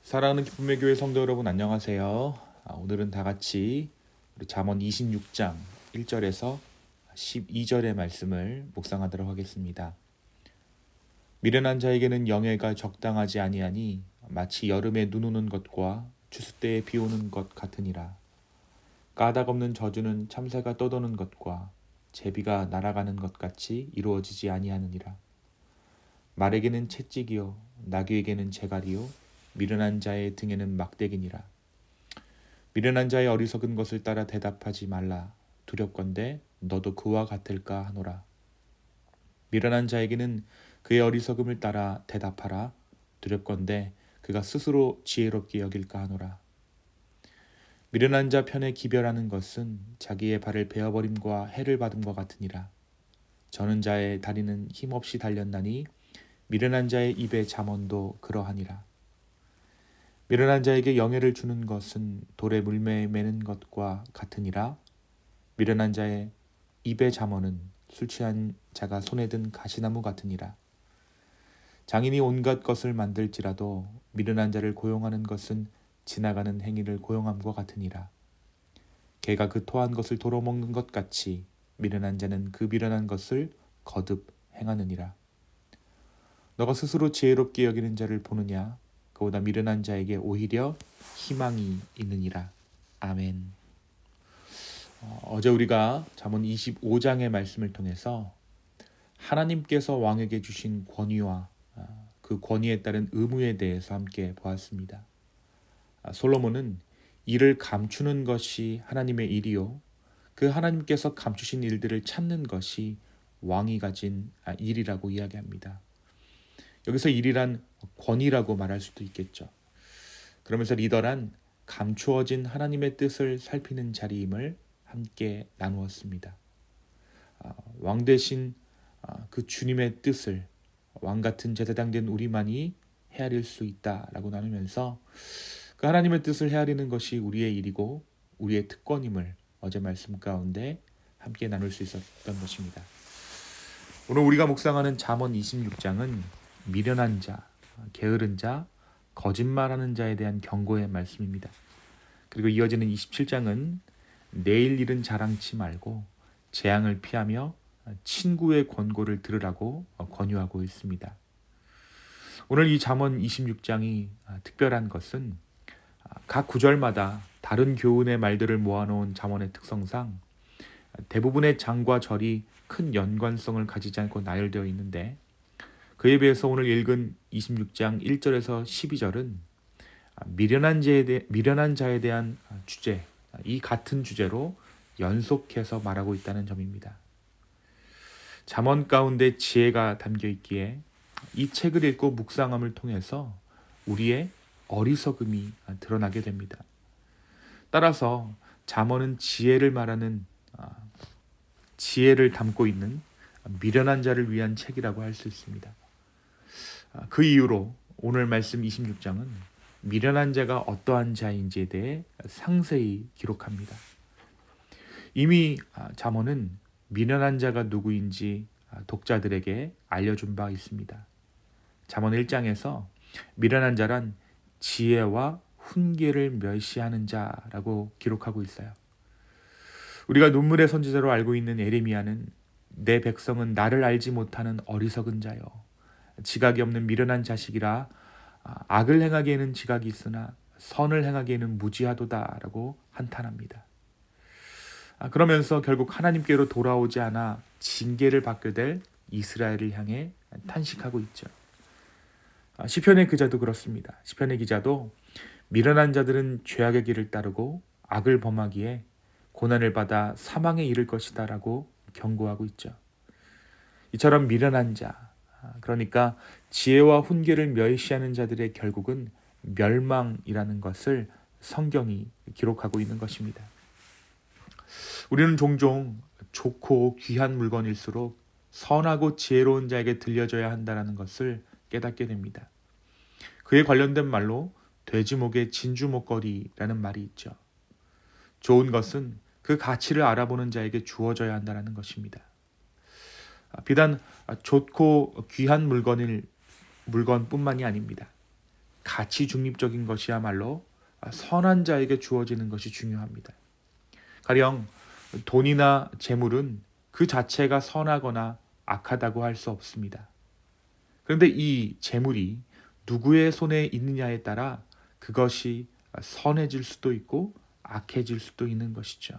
사랑하는 기쁨의 교회 성도 여러분 안녕하세요. 오늘은 다 같이 우리 잠언 26장 1절에서 12절의 말씀을 묵상하도록 하겠습니다. 미련한 자에게는 영예가 적당하지 아니하니 마치 여름에 눈 오는 것과 추수 때에 비 오는 것 같으니라. 까닭 없는 저주는 참새가 떠도는 것과 제비가 날아가는 것 같이 이루어지지 아니하느니라. 말에게는 채찍이요 나귀에게는 재갈이요 미련한 자의 등에는 막대기니라. 미련한 자의 어리석은 것을 따라 대답하지 말라. 두렵건대 너도 그와 같을까 하노라. 미련한 자에게는 그의 어리석음을 따라 대답하라. 두렵건대 그가 스스로 지혜롭게 여길까 하노라. 미련한 자 편에 기별하는 것은 자기의 발을 베어버림과 해를 받음과 같으니라. 저는 자의 다리는 힘없이 달렸나니 미련한 자의 입의 잠언도 그러하니라. 미련한 자에게 영예를 주는 것은 돌에 물매에 매는 것과 같으니라. 미련한 자의 입의 잠언은 술 취한 자가 손에 든 가시나무 같으니라. 장인이 온갖 것을 만들지라도 미련한 자를 고용하는 것은 지나가는 행위를 고용함과 같으니라. 개가 그 토한 것을 도로 먹는 것 같이 미련한 자는 그 미련한 것을 거듭 행하느니라. 너가 스스로 지혜롭게 여기는 자를 보느냐? 그보다 미련한 자에게 오히려 희망이 있느니라. 아멘. 어제 우리가 잠언 25장의 말씀을 통해서 하나님께서 왕에게 주신 권위와 그 권위에 따른 의무에 대해서 함께 보았습니다. 솔로몬은 이를 감추는 것이 하나님의 일이요 그 하나님께서 감추신 일들을 찾는 것이 왕이 가진 일이라고 이야기합니다. 여기서 일이란 권위라고 말할 수도 있겠죠. 그러면서 리더란 감추어진 하나님의 뜻을 살피는 자리임을 함께 나누었습니다. 왕 대신 그 주님의 뜻을 왕 같은 제사장 된 우리만이 헤아릴 수 있다라고 나누면서 그 하나님의 뜻을 헤아리는 것이 우리의 일이고 우리의 특권임을 어제 말씀 가운데 함께 나눌 수 있었던 것입니다. 오늘 우리가 묵상하는 잠언 26장은 미련한 자, 게으른 자, 거짓말하는 자에 대한 경고의 말씀입니다. 그리고 이어지는 27장은 내일 일은 자랑치 말고 재앙을 피하며 친구의 권고를 들으라고 권유하고 있습니다. 오늘 이 잠언 26장이 특별한 것은 각 구절마다 다른 교훈의 말들을 모아놓은 잠언의 특성상 대부분의 장과 절이 큰 연관성을 가지지 않고 나열되어 있는데 그에 비해서 오늘 읽은 26장 1절에서 12절은 미련한 자에 대한 주제, 이 같은 주제로 연속해서 말하고 있다는 점입니다. 잠언 가운데 지혜가 담겨 있기에 이 책을 읽고 묵상함을 통해서 우리의 어리석음이 드러나게 됩니다. 따라서 잠언은 지혜를 말하는 지혜를 담고 있는 미련한 자를 위한 책이라고 할 수 있습니다. 그 이유로 오늘 말씀 26장은 미련한 자가 어떠한 자인지에 대해 상세히 기록합니다. 이미 잠언은 미련한 자가 누구인지 독자들에게 알려준 바 있습니다. 잠언 1장에서 미련한 자란 지혜와 훈계를 멸시하는 자라고 기록하고 있어요. 우리가 눈물의 선지자로 알고 있는 에레미야는 내 백성은 나를 알지 못하는 어리석은 자요 지각이 없는 미련한 자식이라 악을 행하기에는 지각이 있으나 선을 행하기에는 무지하도다라고 한탄합니다. 그러면서 결국 하나님께로 돌아오지 않아 징계를 받게 될 이스라엘을 향해 탄식하고 있죠. 시편의 기자도 그렇습니다. 시편의 기자도 미련한 자들은 죄악의 길을 따르고 악을 범하기에 고난을 받아 사망에 이를 것이다 라고 경고하고 있죠. 이처럼 미련한 자, 그러니까 지혜와 훈계를 멸시하는 자들의 결국은 멸망이라는 것을 성경이 기록하고 있는 것입니다. 우리는 종종 좋고 귀한 물건일수록 선하고 지혜로운 자에게 들려줘야 한다는 것을 깨닫게 됩니다. 그에 관련된 말로 돼지목의 진주목걸이라는 말이 있죠. 좋은 것은 그 가치를 알아보는 자에게 주어져야 한다는 것입니다. 비단 좋고 귀한 물건뿐만이 아닙니다. 가치 중립적인 것이야말로 선한 자에게 주어지는 것이 중요합니다. 가령 돈이나 재물은 그 자체가 선하거나 악하다고 할 수 없습니다. 그런데 이 재물이 누구의 손에 있느냐에 따라 그것이 선해질 수도 있고 악해질 수도 있는 것이죠.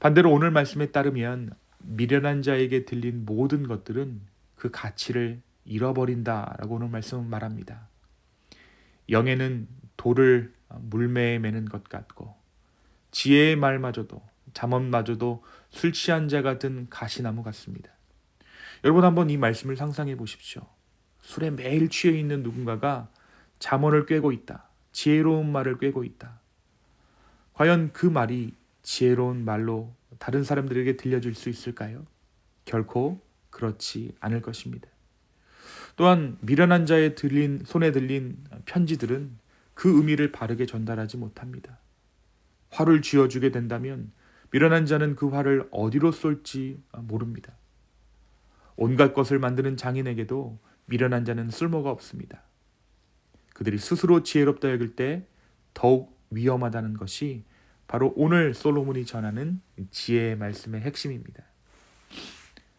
반대로 오늘 말씀에 따르면 미련한 자에게 들린 모든 것들은 그 가치를 잃어버린다라고 오늘 말씀은 말합니다. 영에는 돌을 물매에 매는 것 같고 지혜의 말마저도 잠언마저도 술 취한 자가 든 가시나무 같습니다. 여러분 한번 이 말씀을 상상해 보십시오. 술에 매일 취해 있는 누군가가 잠언을 꿰고 있다. 지혜로운 말을 꿰고 있다. 과연 그 말이 지혜로운 말로 다른 사람들에게 들려줄 수 있을까요? 결코 그렇지 않을 것입니다. 또한 미련한 자의 손에 들린 편지들은 그 의미를 바르게 전달하지 못합니다. 화를 쥐어주게 된다면 미련한 자는 그 화를 어디로 쏠지 모릅니다. 온갖 것을 만드는 장인에게도 미련한 자는 쓸모가 없습니다. 그들이 스스로 지혜롭다 여길 때 더욱 위험하다는 것이 바로 오늘 솔로몬이 전하는 지혜의 말씀의 핵심입니다.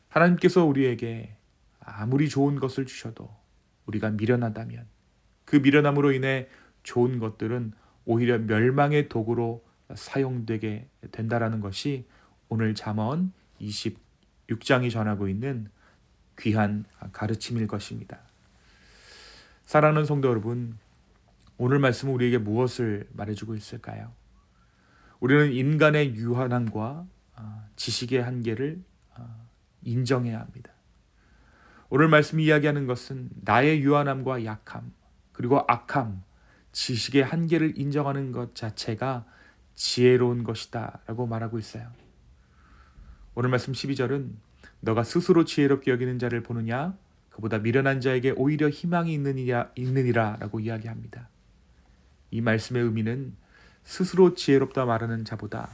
하나님께서 우리에게 아무리 좋은 것을 주셔도 우리가 미련하다면 그 미련함으로 인해 좋은 것들은 오히려 멸망의 도구로 사용되게 된다라는 것이 오늘 잠언 26장이 전하고 있는 귀한 가르침일 것입니다. 사랑하는 성도 여러분, 오늘 말씀은 우리에게 무엇을 말해주고 있을까요? 우리는 인간의 유한함과 지식의 한계를 인정해야 합니다. 오늘 말씀이 이야기하는 것은 나의 유한함과 약함, 그리고 악함, 지식의 한계를 인정하는 것 자체가 지혜로운 것이다 라고 말하고 있어요. 오늘 말씀 12절은 너가 스스로 지혜롭게 여기는 자를 보느냐? 그보다 미련한 자에게 오히려 희망이 있느니라 라고 이야기합니다. 이 말씀의 의미는 스스로 지혜롭다 말하는 자보다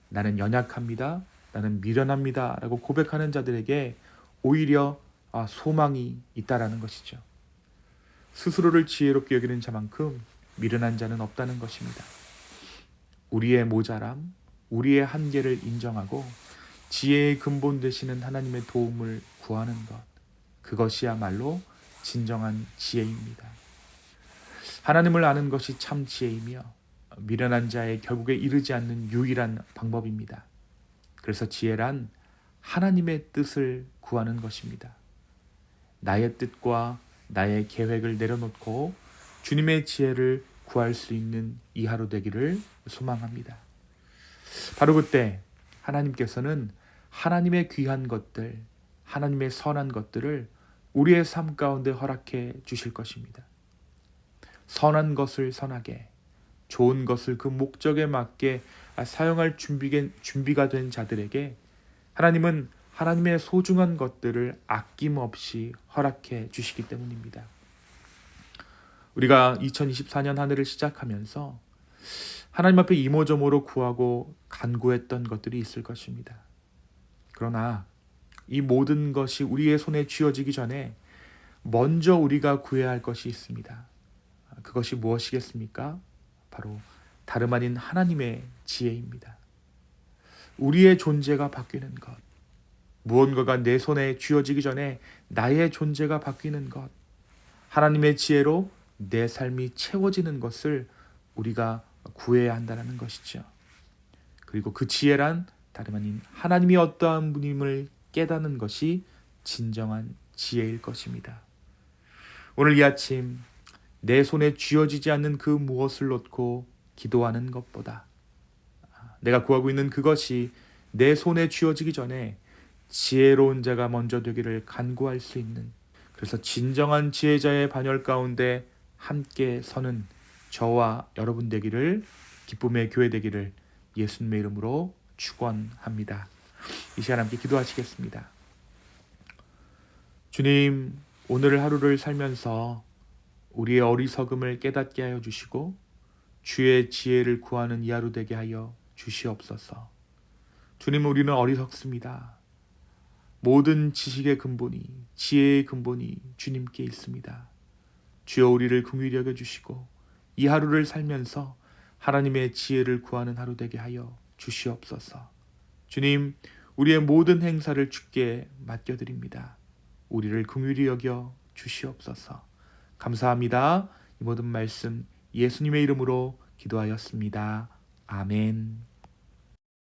나는 연약합니다, 나는 미련합니다 라고 고백하는 자들에게 오히려 소망이 있다라는 것이죠. 스스로를 지혜롭게 여기는 자만큼 미련한 자는 없다는 것입니다. 우리의 모자람, 우리의 한계를 인정하고 지혜의 근본 되시는 하나님의 도움을 구하는 것, 그것이야말로 진정한 지혜입니다. 하나님을 아는 것이 참 지혜이며 미련한 자의 결국에 이르지 않는 유일한 방법입니다. 그래서 지혜란 하나님의 뜻을 구하는 것입니다. 나의 뜻과 나의 계획을 내려놓고 주님의 지혜를 구할 수 있는 이 하루 되기를 소망합니다. 바로 그때 하나님께서는 하나님의 귀한 것들, 하나님의 선한 것들을 우리의 삶 가운데 허락해 주실 것입니다. 선한 것을 선하게, 좋은 것을 그 목적에 맞게 사용할 준비가 된 자들에게 하나님은 하나님의 소중한 것들을 아낌없이 허락해 주시기 때문입니다. 우리가 2024년 한 해를 시작하면서 하나님 앞에 이모저모로 구하고 간구했던 것들이 있을 것입니다. 그러나 이 모든 것이 우리의 손에 쥐어지기 전에 먼저 우리가 구해야 할 것이 있습니다. 그것이 무엇이겠습니까? 바로 다름 아닌 하나님의 지혜입니다. 우리의 존재가 바뀌는 것, 무언가가 내 손에 쥐어지기 전에 나의 존재가 바뀌는 것, 하나님의 지혜로 내 삶이 채워지는 것을 우리가 구해야 한다는 것이죠. 그리고 그 지혜란 다름 아닌 하나님이 어떠한 분임을 깨닫는 것이 진정한 지혜일 것입니다. 오늘 이 아침 내 손에 쥐어지지 않는 그 무엇을 놓고 기도하는 것보다 내가 구하고 있는 그것이 내 손에 쥐어지기 전에 지혜로운 자가 먼저 되기를 간구할 수 있는, 그래서 진정한 지혜자의 반열 가운데 함께 서는 저와 여러분 되기를, 기쁨의 교회 되기를 예수님의 이름으로 축원합니다. 이 시간 함께 기도하시겠습니다. 주님, 오늘 하루를 살면서 우리의 어리석음을 깨닫게 하여 주시고 주의 지혜를 구하는 이 하루 되게 하여 주시옵소서. 주님, 우리는 어리석습니다. 모든 지식의 근본이, 지혜의 근본이 주님께 있습니다. 주여 우리를 긍휼히 여겨주시고 이 하루를 살면서 하나님의 지혜를 구하는 하루 되게 하여 주시옵소서. 주님, 우리의 모든 행사를 주께 맡겨드립니다. 우리를 긍휼히 여겨 주시옵소서. 감사합니다. 이 모든 말씀 예수님의 이름으로 기도하였습니다. 아멘.